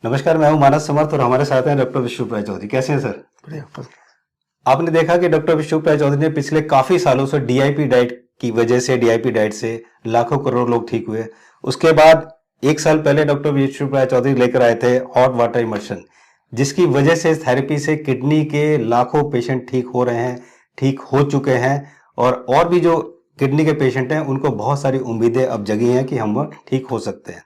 नमस्कार, मैं हूं मानस समर्थ और हमारे साथ हैं डॉक्टर विष्णुप्रिया चौधरी। कैसे हैं सर? बढ़िया। आपने देखा कि डॉक्टर विष्णुप्रिया चौधरी ने पिछले काफी सालों से डीआईपी डाइट की वजह से, डीआईपी डाइट से लाखों करोड़ लोग ठीक हुए। उसके बाद एक साल पहले डॉक्टर विष्णुप्रिया चौधरी लेकर आए थे हॉट वाटर इमर्शन, जिसकी वजह से थेरेपी से किडनी के लाखों पेशेंट ठीक हो रहे हैं, ठीक हो चुके हैं। और भी जो किडनी के पेशेंट हैं उनको बहुत सारी उम्मीदें अब जगी हैं कि हम ठीक हो सकते हैं।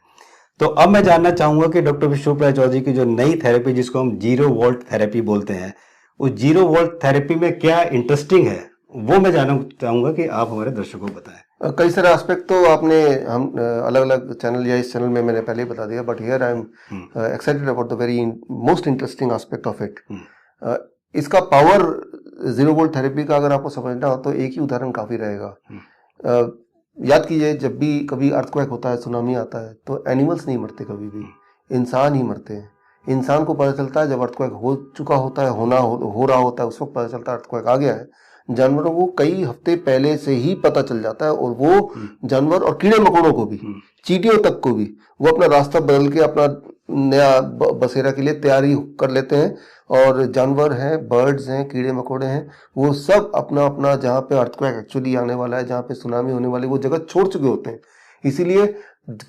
तो अब मैं जानना चाहूंगा कि डॉक्टर विष्णुप्रिया चौधरी की जो नई थेरेपी, जिसको हम जीरो वोल्ट थेरेपी बोलते हैं, उस जीरो वोल्ट थेरेपी में क्या इंटरेस्टिंग है, वो मैं जानना चाहूंगा कि आप हमारे दर्शकों को बताएं। कई सारे एस्पेक्ट तो आपने हम अलग अलग चैनल या इस चैनल में मैंने पहले ही बता दिया, but here I am excited about the very most interesting aspect of it. इसका पावर, जीरो वोल्ट थेरेपी का अगर आपको समझना हो तो एक ही उदाहरण काफी रहेगा। याद कीजिए, जब भी कभी अर्थक्वेक होता है, सुनामी आता है, तो एनिमल्स नहीं मरते, कभी भी इंसान ही मरते हैं। इंसान को पता चलता है जब अर्थक्वेक हो चुका होता है, हो रहा होता है, उस वक्त पता चलता है अर्थक्वेक आ गया है। जानवरों को कई हफ्ते पहले से ही पता चल जाता है, और वो जानवर और कीड़े मकोड़ों को भी, चींटियों तक को भी, वो अपना रास्ता बदल के अपना नया बसेरा के लिए तैयारी कर लेते हैं। और जानवर हैं, बर्ड्स हैं, कीड़े मकोड़े हैं, वो सब अपना अपना जहाँ पे अर्थक्वेक एक्चुअली आने वाला है, जहाँ पे सुनामी होने वाली, वो जगह छोड़ चुके होते हैं। इसीलिए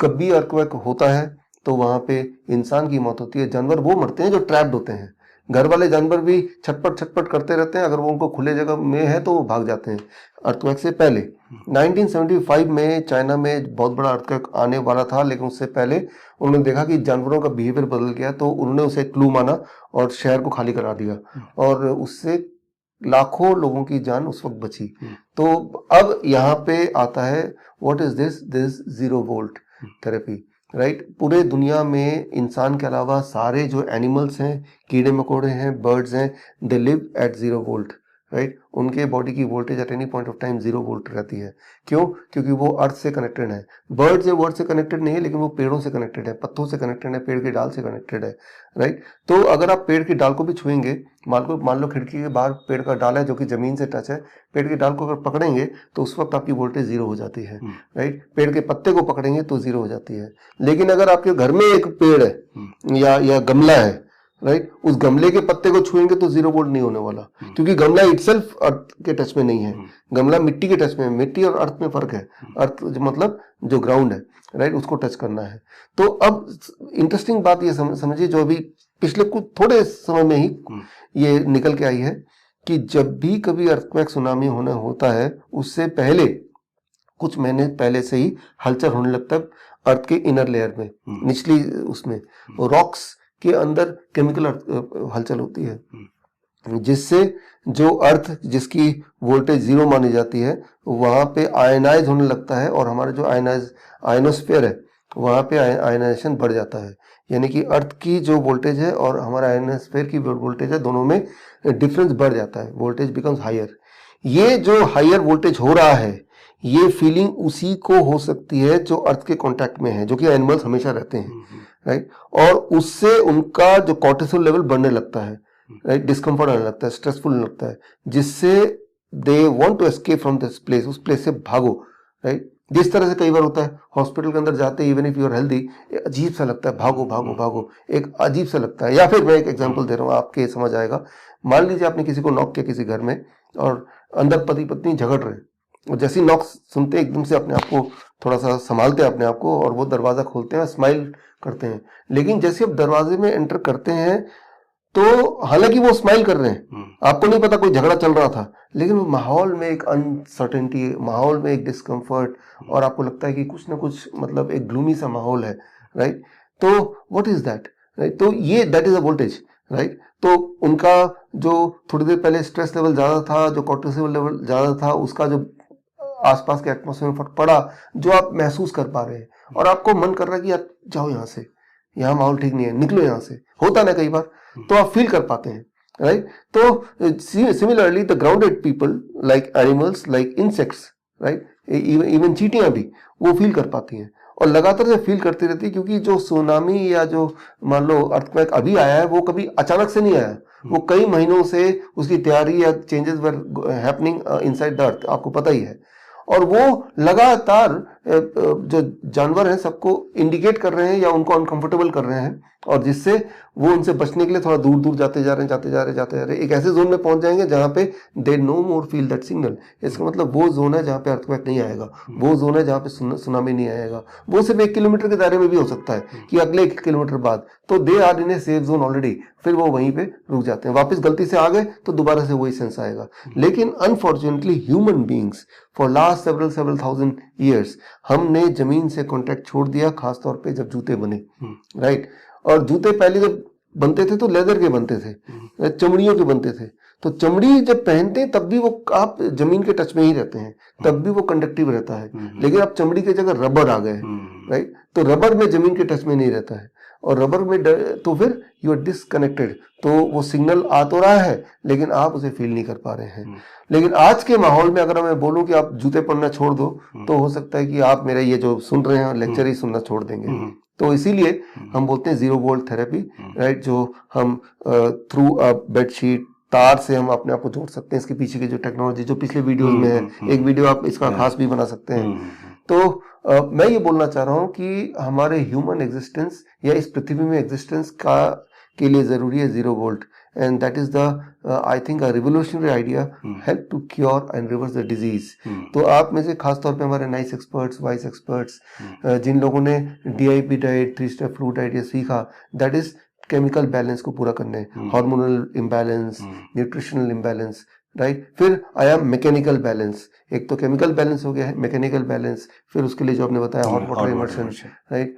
कभी अर्थक्वेक होता है तो वहां पे इंसान की मौत होती है, जानवर वो मरते हैं जो ट्रैप्ड होते हैं। घर वाले जानवर भी छटपट छटपट करते रहते हैं, अगर वो उनको खुले जगह में है तो वो भाग जाते हैं अर्थक्वेक से पहले। 1975 में चाइना में बहुत बड़ा अर्थक्वेक आने वाला था, लेकिन उससे पहले उन्होंने देखा कि जानवरों का बिहेवियर बदल गया, तो उन्होंने उसे क्लू माना और शहर को खाली करा दिया, और उससे लाखों लोगों की जान उस वक्त बची। तो अब यहाँ पे आता है, what is this zero volt therapy, right. पूरे दुनिया में इंसान के अलावा सारे जो एनिमल्स हैं, कीड़े मकोड़े हैं, बर्ड्स हैं, they live at zero volt, right. उनके बॉडी की voltage at any point of time zero volt रहती है। क्यों? क्योंकि वो अर्थ से कनेक्टेड है। बर्ड्स जो वर्ड से कनेक्टेड नहीं है, लेकिन वो पेड़ों से कनेक्टेड है, पत्तों से कनेक्टेड है, पेड़ के डाल से कनेक्टेड है, राइट। तो अगर आप पेड़ की डाल को भी छुएंगे, मान लो खिड़की के बाहर पेड़ का डाल है जो कि जमीन से टच है, पेड़ की डाल को अगर पकड़ेंगे तो उस वक्त आपकी वोल्टेज जीरो हो जाती है, राइट। पेड़ के पत्ते को पकड़ेंगे तो जीरो हो जाती है। लेकिन अगर आपके घर में एक पेड़ है या गमला है, राइट, उस गमले के पत्ते को छुएंगे तो जीरो वोल्ट नहीं होने वाला, क्योंकि गमला इटसेल्फ अर्थ के टच में नहीं है, गमला मिट्टी के टच में है। मिट्टी और अर्थ में फर्क है। अर्थ मतलब जो ग्राउंड है, राइट, उसको टच करना है। तो अब इंटरेस्टिंग बात ये समझिए, जो अभी पिछले कुछ थोड़े समय में ही ये निकल के आई है, कि जब भी कभी अर्थक्वेक, सुनामी होना होता है, उससे पहले कुछ महीने पहले से ही हलचल होने लगता है अर्थ के इनर लेयर में, निचली उसमें रॉक्स के अंदर केमिकल हलचल होती है, जिससे जो अर्थ, जिसकी वोल्टेज जीरो मानी जाती है, वहां पे आयनाइज होने लगता है, और हमारा जो आयनोस्फीयर है वहां पे आयनाइजेशन बढ़ जाता है। यानी कि अर्थ की जो वोल्टेज है और हमारा आयनोस्फीयर की वोल्टेज है, दोनों में डिफरेंस बढ़ जाता है, वोल्टेज बिकम्स हायर। ये जो हायर वोल्टेज हो रहा है, ये फीलिंग उसी को हो सकती है जो अर्थ के कांटेक्ट में है, जो कि एनिमल्स हमेशा रहते हैं, राइट। और उससे उनका जो कॉर्टिसोल लेवल बढ़ने लगता है, राइट, डिस्कम्फर्ट आने लगता है, स्ट्रेसफुल लगता है, जिससे they want to escape from this place, उस प्लेस से भागो, राइट। जिस तरह से कई बार होता है हॉस्पिटल के अंदर जाते, even if you are healthy, अजीब सा लगता है, भागो भागो भागो, एक अजीब सा लगता है। या फिर मैं एक एग्जांपल दे रहा हूँ, आपके समझ आएगा। मान लीजिए आपने किसी को नॉक किया किसी घर में, और अंदर पति पत्नी झगड़ रहे, और जैसी नॉक सुनते एकदम से अपने आप को थोड़ा सा संभालते हैं अपने आप को, और वो दरवाजा खोलते हैं, स्माइल करते हैं। लेकिन जैसे आप दरवाजे में एंटर करते हैं, तो हालांकि वो स्माइल कर रहे हैं, आपको नहीं पता कोई झगड़ा चल रहा था, लेकिन वो माहौल में एक अनसर्टेनिटी, माहौल में एक डिस्कम्फर्ट, और आपको लगता है कि कुछ ना कुछ, मतलब एक ग्लूमी सा माहौल है, राइट। तो व्हाट इज दैट, राइट। तो ये that is a voltage, right. तो उनका जो थोड़ी देर पहले स्ट्रेस लेवल ज्यादा था, जो कॉर्टिसोल लेवल ज्यादा था, उसका जो आसपास के एटमॉस्फेयर में फर्क पड़ा, जो आप महसूस कर पा रहे हैं, और आपको मन कर रहा है कि यार जाओ यहाँ से, यहाँ माहौल ठीक नहीं है, निकलो यहाँ से, होता ना कई बार, तो आप फील कर पाते हैं, राइट। तो similarly the grounded people, like animals, like insects, right, even चींटियां भी वो फील कर पाती हैं, और लगातार से फील करती रहती है। क्योंकि जो सुनामी या जो मान लो अर्थक्वेक अभी आया है, वो कभी अचानक से नहीं आया, वो कई महीनों से उसकी तैयारी या changes were happening inside the earth, आपको पता ही है। और वो लगातार जो जानवर हैं सबको इंडिकेट कर रहे हैं या उनको अनकंफर्टेबल कर रहे हैं, और जिससे वो उनसे बचने के लिए थोड़ा दूर दूर जाते जा रहे हैं, एक ऐसे जोन में पहुंच जाएंगे जहां पे they know more feel that signal. इसका मतलब वो जोन है जहां पे अर्थक्वेक नहीं आएगा, वो जोन है जहां पे सुनामी नहीं आएगा। वो सिर्फ 1 किलोमीटर के दायरे में भी हो सकता है कि अगले 1 किलोमीटर बाद, तो they are in a safe zone already, फिर वो वहीं पे रुक जाते हैं। वापस गलती से आ गए तो दोबारा से वही सेंस आएगा। लेकिन unfortunately human beings for last several thousand years हमने जमीन से कॉन्टेक्ट छोड़ दिया, खासतौर पे जब जूते बने, राइट। और जूते पहले जब बनते थे तो लेदर के बनते थे, चमड़ियों के बनते थे। तो चमड़ी जब पहनते हैं तब भी वो आप जमीन के टच में ही रहते हैं, तब भी वो कंडक्टिव रहता है। लेकिन अब चमड़ी की जगह रबर आ गए, राइट। तो रबर में जमीन के टच में नहीं रहता है, और रबर में तो फिर यू आर डिसकनेक्टेड। तो वो सिग्नल आ तो रहा है लेकिन आप उसे फील नहीं कर पा रहे हैं। लेकिन आज के माहौल में अगर मैं बोलूं कि आप जूते पहनना छोड़ दो, तो हो सकता है कि आप मेरा ये जो सुन रहे हैं लेक्चर ही सुनना छोड़ देंगे। तो इसीलिए हम बोलते हैं 0 वोल्ट थेरेपी, राइट, जो हम थ्रू अ बेडशीट तार से हम अपने आप को जोड़ सकते हैं। इसके पीछे की जो टेक्नोलॉजी जो पिछले वीडियोस में है, एक वीडियो आप इसका खास भी बना सकते हैं। तो मैं ये बोलना चाह रहा हूँ कि हमारे ह्यूमन एग्जिस्टेंस या इस पृथ्वी में एग्जिस्टेंस के लिए जरूरी है 0 volt, and that is the I think a revolutionary idea, help to cure and reverse the disease. तो आप में से खासतौर पे हमारे नाइस एक्सपर्ट्स, वाइस एक्सपर्ट्स, जिन लोगों ने DIP diet, 3 step fruit diet ये सीखा, दैट इज केमिकल बैलेंस को पूरा करने, hormonal imbalance, nutritional imbalance, right. फिर आया मैकेनिकल बैलेंस, एक तो केमिकल बैलेंस हो गया है, मैकेनिकल बैलेंस, फिर उसके लिए जो आपने बताया hot water immersion, right,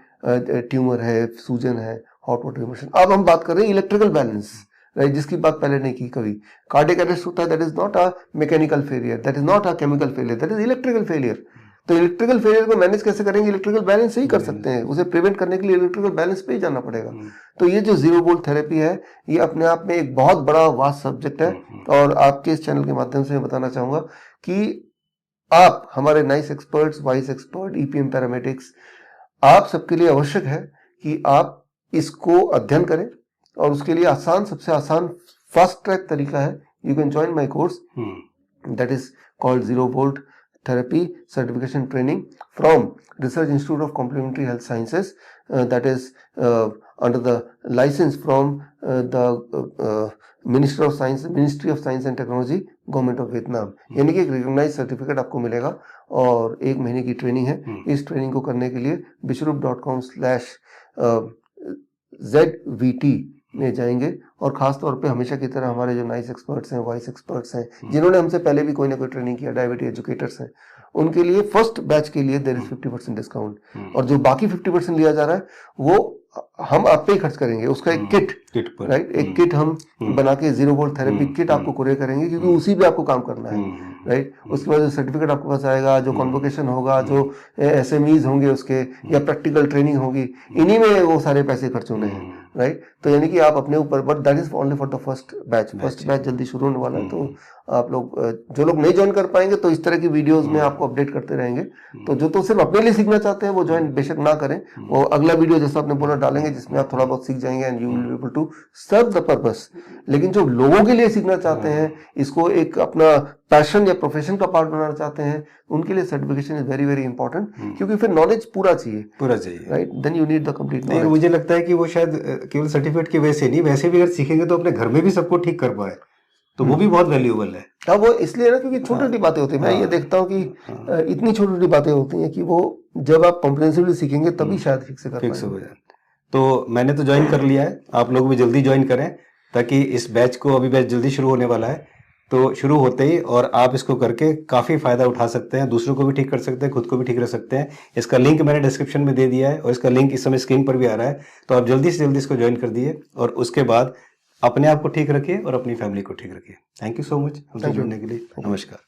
tumour है, सूजन है, हॉट वाटर इमर्शन। अब हम बात कर रहे हैं इलेक्ट्रिकल बैलेंस, राइट, जिसकी बात पहले नहीं की कभी। कार्डियक अरेस्ट होता है, that is not a mechanical failure, that is not a chemical failure, that is electrical failure. तो इलेक्ट्रिकल फेलियर को मैनेज कैसे करेंगे? इलेक्ट्रिकल बैलेंस से ही कर सकते हैं। उसे प्रिवेंट करने के लिए इलेक्ट्रिकल बैलेंस पे ही जाना पड़ेगा। तो ये जो 0 वोल्ट थेरेपी है, ये अपने आप में एक बहुत बड़ा वास्ट सब्जेक्ट है, और आपके इस चैनल के माध्यम से मैं बताना चाहूंगा कि आप हमारे nice experts, vice expert, EPM paramedics, आप सबके लिए आवश्यक है कि आप इसको अध्ययन करें, और उसके लिए सबसे आसान फास्ट ट्रैक तरीका है, you can join my course that is called 0 volt therapy certification training from Research Institute of Complementary Health Sciences, that is under the license from the Ministry of Science and Technology, Government of Vietnam। यानी कि एक recognise certificate आपको मिलेगा, और 1 महीने की training है। इस ट्रेनिंग को करने के लिए bishrup.com/ZVT में जाएंगे, और खास तौर पे हमेशा की तरह हमारे जो नाइस एक्सपर्ट्स हैं, वाइस एक्सपर्ट्स हैं, जिन्होंने हमसे पहले भी कोई ना कोई ट्रेनिंग किया, डायबिटीज एजुकेटर्स हैं, उनके लिए फर्स्ट बैच के लिए देयर इज 50% डिस्काउंट, और जो बाकी 50% लिया जा रहा है वो हम आप पे ही खर्च करेंगे। उसका एक किट, राइट, एक किट हम बना के 0 वोल्ट थेरेपी किट आपको कुरियर करेंगे, क्योंकि उसी पे आपको काम करना है, राइट। उसके बाद जो सर्टिफिकेट आपके पास आएगा, जो कॉन्वोकेशन होगा, जो SMEs होंगे उसके, या प्रैक्टिकल ट्रेनिंग होगी, इन्हीं में वो सारे पैसे खर्च होने हैं, राइट। तो यानी कि आप अपने ऊपर, but that is only for the first batch जल्दी शुरू होने वाला है। तो आप लोग, जो लोग नहीं ज्वाइन कर पाएंगे, तो इस तरह की वीडियोस में आपको अपडेट करते रहेंगे। तो जो तो सिर्फ अपने लिए सीखना चाहते हैं वो ज्वाइन बेशक ना करें, वो अगला वीडियो जैसा आपने बोला डालेंगे, जिसमें आप थोड़ा बहुत सीख जाएंगे, and you will be able to serve the purpose. लेकिन जो लोगों के लिए सीखना चाहते हैं, इसको एक अपना पैशन या प्रोफेशन का पार्ट बनाना चाहते हैं, उनके लिए certification is very very important, क्योंकि फिर नॉलेज पूरा चाहिए, right. Then you need the complete knowledge. मुझे लगता है कि वो शायद केवल सर्टिफिकेट की वजह से नहीं, वैसे भी अगर सीखेंगे तो अपने घर में भी सबको ठीक कर पाए, तो वो भी बहुत वैल्यूएबल है। हाँ, वो इसलिए ना क्योंकि छोटी छोटी बातें होती है। मैं ये देखता हूँ कि इतनी छोटी छोटी बातें होती हैं कि वो जब आप कॉम्प्रिहेंसिवली सीखेंगे तभी शायद फिक्स हो जाए। तो मैंने तो ज्वाइन कर लिया है, आप लोग भी जल्दी ज्वाइन करें, ताकि इस बैच को, अभी बैच जल्दी शुरू होने वाला है, तो शुरू होते ही और आप इसको करके काफ़ी फ़ायदा उठा सकते हैं, दूसरों को भी ठीक कर सकते हैं, खुद को भी ठीक रख सकते हैं। इसका लिंक मैंने डिस्क्रिप्शन में दे दिया है, और इसका लिंक इस समय स्क्रीन पर भी आ रहा है। तो आप जल्दी से जल्दी इसको ज्वाइन कर दिए, और उसके बाद अपने आप को ठीक रखिए और अपनी फैमिली को ठीक रखिए। थैंक यू सो मच हमसे जुड़ने के लिए। नमस्कार।